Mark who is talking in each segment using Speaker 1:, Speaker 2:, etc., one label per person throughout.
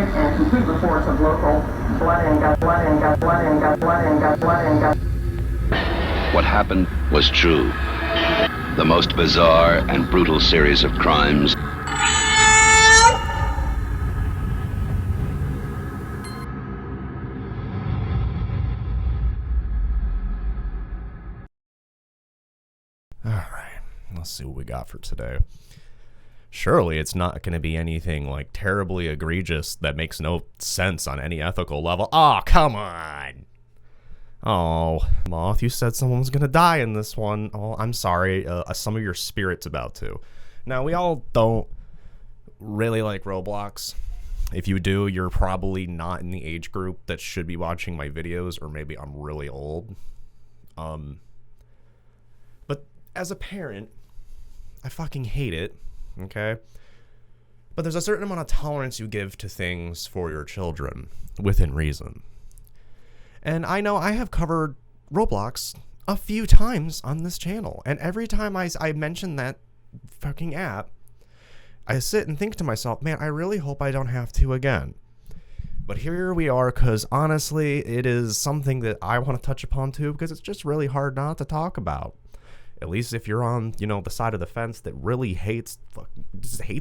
Speaker 1: immediate and complete reports of local blood and guts, blood and guts, blood and guts, blood and guts, blood and guts.
Speaker 2: What happened was true. The most bizarre and brutal series of crimes.
Speaker 3: Alright, let's see what we got for today. Surely it's not going to be anything like terribly egregious that makes no sense on any ethical level. Oh, come on! Oh, Moth, you said someone was going to die in this one. Oh, I'm sorry. Some of your spirit's about to. Now, we all don't really like Roblox. If you do, you're probably not in the age group that should be watching my videos, or maybe I'm really old. But as a parent, I fucking hate it, okay? But there's a certain amount of tolerance you give to things for your children, within reason. And I know I have covered Roblox a few times on this channel, and every time I mention that fucking app, I sit and think to myself, man, I really hope I don't have to again. But here we are, because honestly, it is something that I want to touch upon too, because it's just really hard not to talk about. At least if you're on, you know, the side of the fence that really hates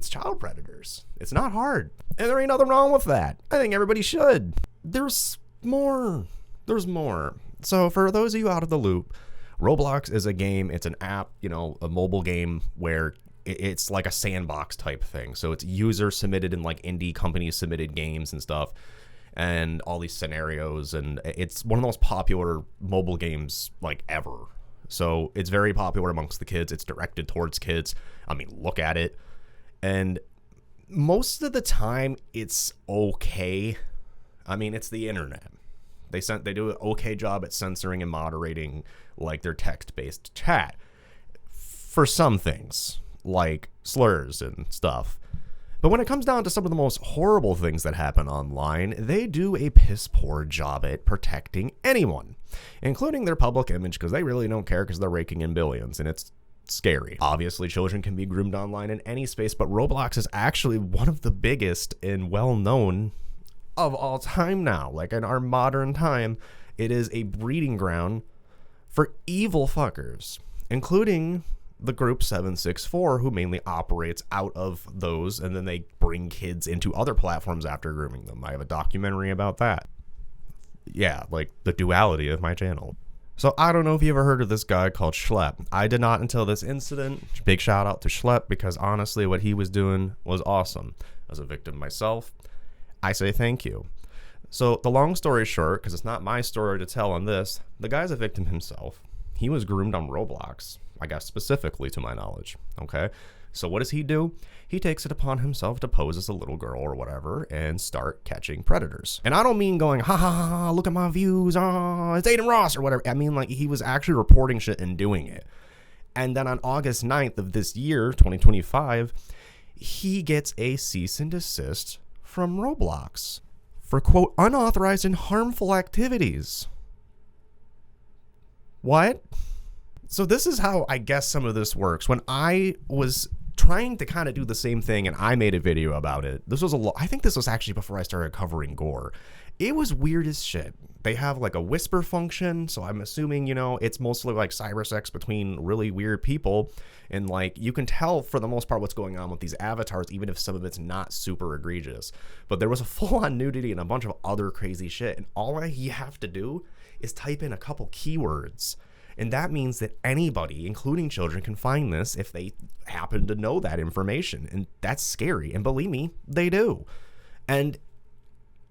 Speaker 3: child predators. It's not hard. And there ain't nothing wrong with that. I think everybody should. There's more. There's more. So for those of you out of the loop, Roblox is a game. It's an app, you know, a mobile game where it's like a sandbox type thing. So it's user submitted and like indie companies submitted games and stuff, and all these scenarios. And it's one of the most popular mobile games like ever. So it's very popular amongst the kids. It's directed towards kids. I mean, look at it. And most of the time it's okay. I mean, it's the internet. They do an okay job at censoring and moderating like their text-based chat for some things, like slurs and stuff. But when it comes down to some of the most horrible things that happen online, they do a piss-poor job at protecting anyone, including their public image, because they really don't care because they're raking in billions, and it's scary. Obviously, children can be groomed online in any space, but Roblox is actually one of the biggest and well-known of all time now. Like in our modern time, it is a breeding ground for evil fuckers, including the group 764, who mainly operates out of those, and then they bring kids into other platforms after grooming them. I have a documentary about that. Yeah, like the duality of my channel. So I don't know if you ever heard of this guy called Schlep. I did not until this incident. Big shout out to Schlep, because honestly what he was doing was awesome. As a victim myself, I say thank you. So the long story short, because it's not my story to tell on this, the guy's a victim himself. He was groomed on Roblox, I guess specifically to my knowledge, okay? So what does he do? He takes it upon himself to pose as a little girl or whatever and start catching predators. And I don't mean going, ha ha ha, look at my views, oh, it's Aiden Ross or whatever. I mean like he was actually reporting shit and doing it. And then on August 9th of this year, 2025, he gets a cease and desist from Roblox for, quote, unauthorized and harmful activities. What? So this is how I guess some of this works. When I was trying to kind of do the same thing and I made a video about it, this was I think this was actually before I started covering gore. It was weird as shit. They have like a whisper function, so I'm assuming, you know, it's mostly like cybersex between really weird people, and like you can tell for the most part what's going on with these avatars, even if some of it's not super egregious. But there was a full-on nudity and a bunch of other crazy shit, and all you have to do is type in a couple keywords. And that means that anybody, including children, can find this if they happen to know that information. And that's scary. And believe me, they do. And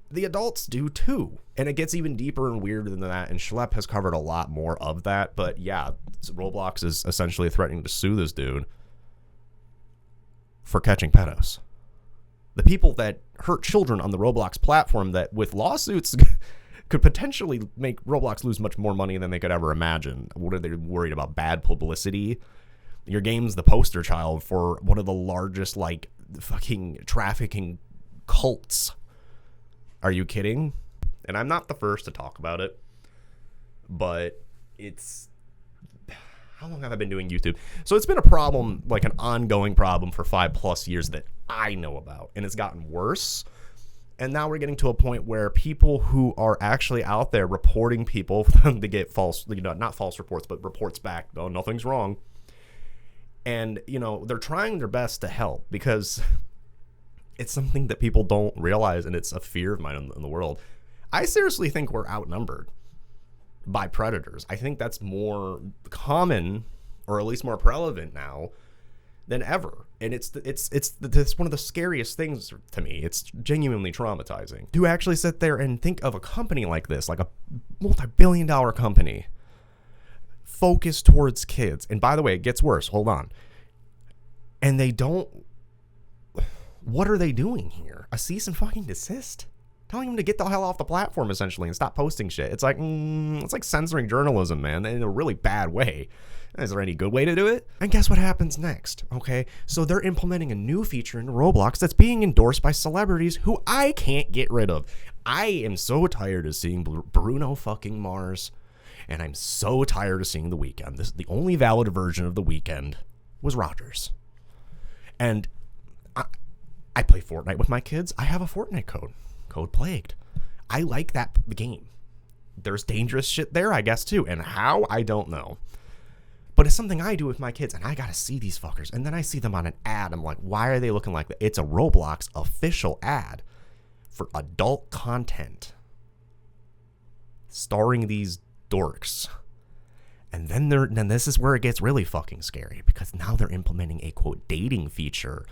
Speaker 3: the adults do too. And it gets even deeper and weirder than that. And Schlep has covered a lot more of that. But yeah, Roblox is essentially threatening to sue this dude for catching pedos. The people that hurt children on the Roblox platform that with lawsuits could potentially make Roblox lose much more money than they could ever imagine. What are they worried about? Bad publicity? Your game's the poster child for one of the largest, like, fucking trafficking cults. Are you kidding? And I'm not the first to talk about it, but it's... How long have I been doing YouTube? So it's been a problem, like an ongoing problem for 5+ years that I know about, and it's gotten worse. And now we're getting to a point where people who are actually out there reporting people for them to get false, not false reports, but reports back. No, nothing's wrong. And, they're trying their best to help because it's something that people don't realize, and it's a fear of mine in the world. I seriously think we're outnumbered by predators. I think that's more common, or at least more prevalent now than ever. And it's one of the scariest things to me. It's genuinely traumatizing to actually sit there and think of a company like this, like a multi-billion-dollar company focused towards kids. And by the way, it gets worse. Hold on. And they don't... What are they doing here? A cease and fucking desist? Telling them to get the hell off the platform, essentially, and stop posting shit. It's like censoring journalism, man, in a really bad way. Is there any good way to do it? And guess what happens next, okay? So they're implementing a new feature in Roblox that's being endorsed by celebrities who I can't get rid of. I am so tired of seeing Bruno fucking Mars, and I'm so tired of seeing The Weeknd. The only valid version of The Weeknd was Rogers. And I play Fortnite with my kids. I have a Fortnite code Plagued. I like that game. There's dangerous shit there, I guess, too. And how? I don't know. But it's something I do with my kids, and I gotta see these fuckers. And then I see them on an ad. I'm like, why are they looking like that? It's a Roblox official ad for adult content starring these dorks. And then this is where it gets really fucking scary, because now they're implementing a, quote, dating feature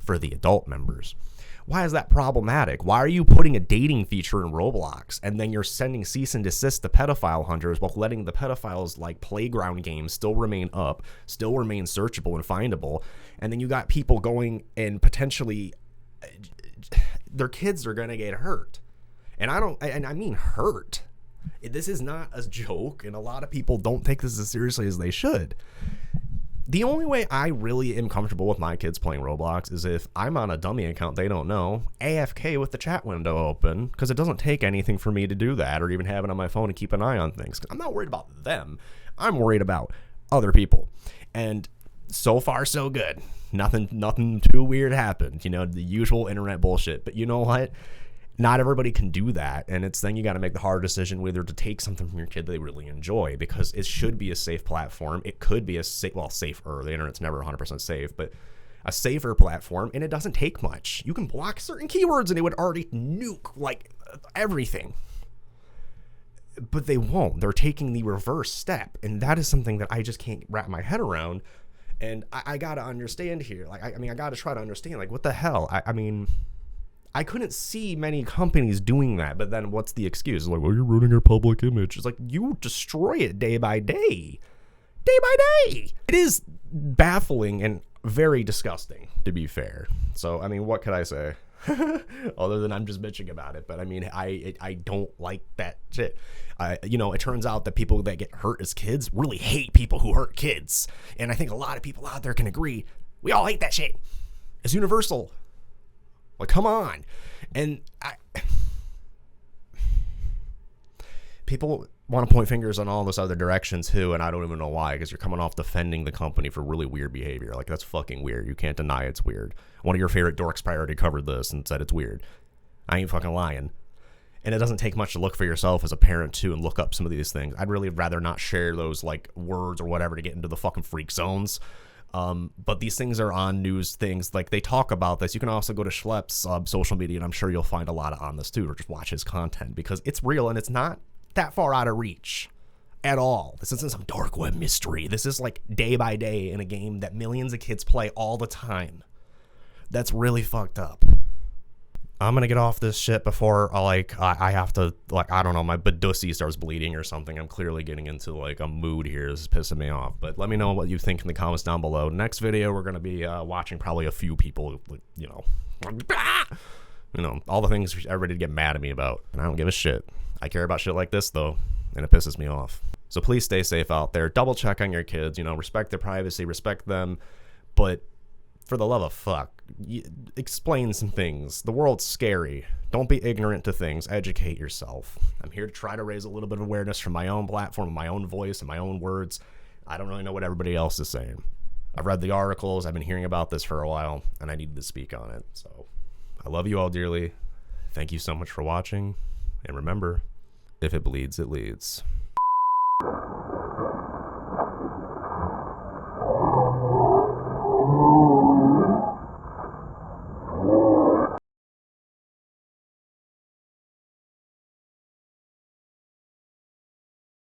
Speaker 3: for the adult members. Why is that problematic? Why are you putting a dating feature in Roblox and then you're sending cease and desist to pedophile hunters while letting the pedophiles like playground games still remain up, still remain searchable and findable, and then you got people going and potentially their kids are going to get hurt. And I mean hurt. This is not a joke, and a lot of people don't take this as seriously as they should. The only way I really am comfortable with my kids playing Roblox is if I'm on a dummy account they don't know, AFK with the chat window open, because it doesn't take anything for me to do that, or even have it on my phone and keep an eye on things. I'm not worried about them. I'm worried about other people. And so far, so good. Nothing too weird happened. The usual internet bullshit. But you know what? Not everybody can do that, and it's then you got to make the hard decision whether to take something from your kid they really enjoy, because it should be a safe platform. It could be safer. The internet's never 100% safe, but a safer platform, and it doesn't take much. You can block certain keywords, and it would already nuke like everything. But they won't. They're taking the reverse step, and that is something that I just can't wrap my head around. And I got to understand here. I got to try to understand. What the hell? I couldn't see many companies doing that, but then what's the excuse? It's like, well, you're ruining your public image. It's like, you destroy it day by day. Day by day. It is baffling and very disgusting, to be fair. So, what could I say? Other than I'm just bitching about it. But, I don't like that shit. It turns out that people that get hurt as kids really hate people who hurt kids. And I think a lot of people out there can agree. We all hate that shit. It's universal. Come on. And people want to point fingers on all this other direction too, and I don't even know why, because you're coming off defending the company for really weird behavior. That's fucking weird. You can't deny it's weird. One of your favorite dorks priority covered this and said it's weird. I ain't fucking lying. And it doesn't take much to look for yourself as a parent too and look up some of these things. I'd really rather not share those words or whatever to get into the fucking freak zones. But these things are on news things. They talk about this. You can also go to Schlepp's social media, and I'm sure you'll find a lot on this too, or just watch his content, because it's real and it's not that far out of reach at all. This isn't some dark web mystery. This is day by day in a game that millions of kids play all the time. That's really fucked up. I'm gonna get off this shit before I have to I don't know, my badussy starts bleeding or something. I'm clearly getting into a mood here. This is pissing me off. But let me know what you think in the comments down below. Next video we're gonna be watching probably a few people all the things everybody get mad at me about. And I don't give a shit. I care about shit like this though, and it pisses me off. So please stay safe out there. Double check on your kids, respect their privacy, respect them, but for the love of fuck, explain some things. The world's scary. Don't be ignorant to things. Educate yourself. I'm here to try to raise a little bit of awareness from my own platform, my own voice, and my own words. I don't really know what everybody else is saying. I've read the articles. I've been hearing about this for a while, and I needed to speak on it. So I love you all dearly. Thank you so much for watching. And remember, if it bleeds, it leads.